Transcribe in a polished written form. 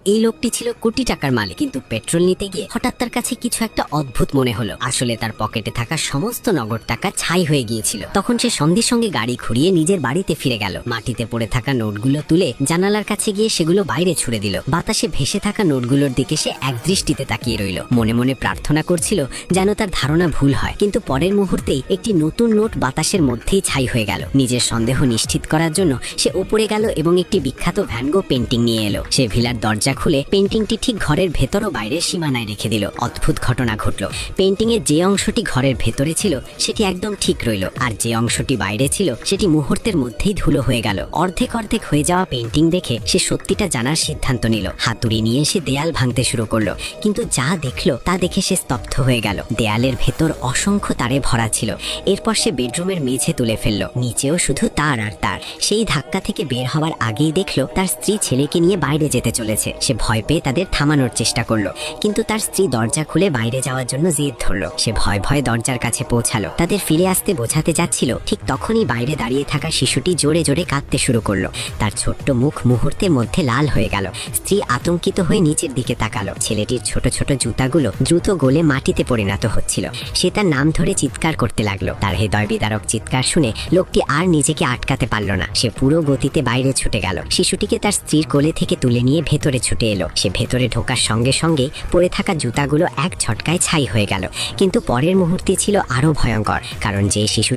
এই লোকটি ছিল কোটি টাকার মালিক, কিন্তু পেট্রোল নিতে গিয়ে হঠাৎ তার কাছে কিছু একটা অদ্ভুত মনে হলো। আসলে তার পকেটে থাকা সমস্ত নগদ টাকা ছাই হয়ে গিয়েছিল। তখন সে সঙ্গে সঙ্গে গাড়ি ঘুরিয়ে নিজের বাড়িতে ফিরে গেল। মাটিতে পড়ে থাকা নোটগুলো তুলে জানালার কাছে গিয়ে সেগুলো বাইরে ছুড়ে দিল। বাতাসে ভেসে থাকা নোটগুলোর দিকে সে একদৃষ্টিতে তাকিয়ে রইল। মনে মনে প্রার্থনা করছিল যেন তার ধারণা ভুল হয়, কিন্তু পরের মুহূর্তেই একটি নতুন নোট বাতাসের মধ্যেই ছাই হয়ে গেল। নিজের সন্দেহ নিশ্চিত করার জন্য সে উপরে গেল এবং একটি বিখ্যাত ভ্যান গো পেন্টিং নিয়ে এলো। সে ভিলার দরজা খুলে পেন্টিংটি ঠিক ঘরের ভেতর ও বাইরে সীমানায় রেখে দিল। অদ্ভুত ঘটনা ঘটল। পেন্টিং এর যে অংশটি ঘরের ভেতরে ছিল সেটি একদম ঠিক রইল, আর যে অংশটি বাইরে ছিল সেটি মুহূর্তের মধ্যেই ধুলো হয়ে গেল। অর্ধেক অর্ধেক হয়ে যাওয়া পেন্টিং দেখে সে সত্যিটা জানার সিদ্ধান্ত নিল। হাতুড়ি নিয়ে সে দেয়াল ভাঙতে শুরু করলো, কিন্তু যা দেখলো তা দেখে সে স্তব্ধ হয়ে গেল। দেয়ালের ভেতর অসংখ্য তারে ভরা ছিল। এরপর সে বেডরুমের মেঝে তুলে ফেললো। নিচেও শুধু তার আর তার। সেই ধাক্কা থেকে বের হওয়ার আগেই দেখলো তার স্ত্রী ছেলেকে নিয়ে বাইরে যেতে চলেছে। সে ভয় পেয়ে তাদের থামানোর চেষ্টা করলো, কিন্তু তার স্ত্রী দরজা খুলে বাইরে যাওয়ার জন্য জেদ ধরলো। সে ভয় ভয় দরজার কাছে পৌঁছালো। তাদের ফিরে আসতে বোঝাতে যাচ্ছিল, ঠিক তখনই বাইরে দাঁড়িয়ে থাকা শিশুটি জোরে জোরে কাঁদতে শুরু করলো। তার ছোট্ট মুখ মুহূর্তের মধ্যে লাল হয়ে গেল। স্ত্রী আতঙ্কিত হয়ে নিচের দিকে তাকালো। ছেলেটির ছোট ছোট জুতাগুলো দ্রুত গলে মাটিতে পরিণত হচ্ছিল। সে তার নাম ধরে চিৎকার করতে লাগলো। তার হৃদয় বিদারক চিৎকার শুনে লোকটি আর নিজেকে আটকাতে পারল না। সে পুরো গতিতে বাইরে ছুটে গেল। শিশুটিকে তার স্ত্রীর কোলে থেকে তুলে নিয়ে ভেতরে ছুটে এলো। সে ভেতরে ঢোকার সঙ্গে সঙ্গে পড়ে থাকা জুতাগুলো এক ঝটকায় ছাই হয়ে গেল। কিন্তু পরের মুহূর্তে ছিল আরো ভয়ঙ্কর, কারণ যে শিশু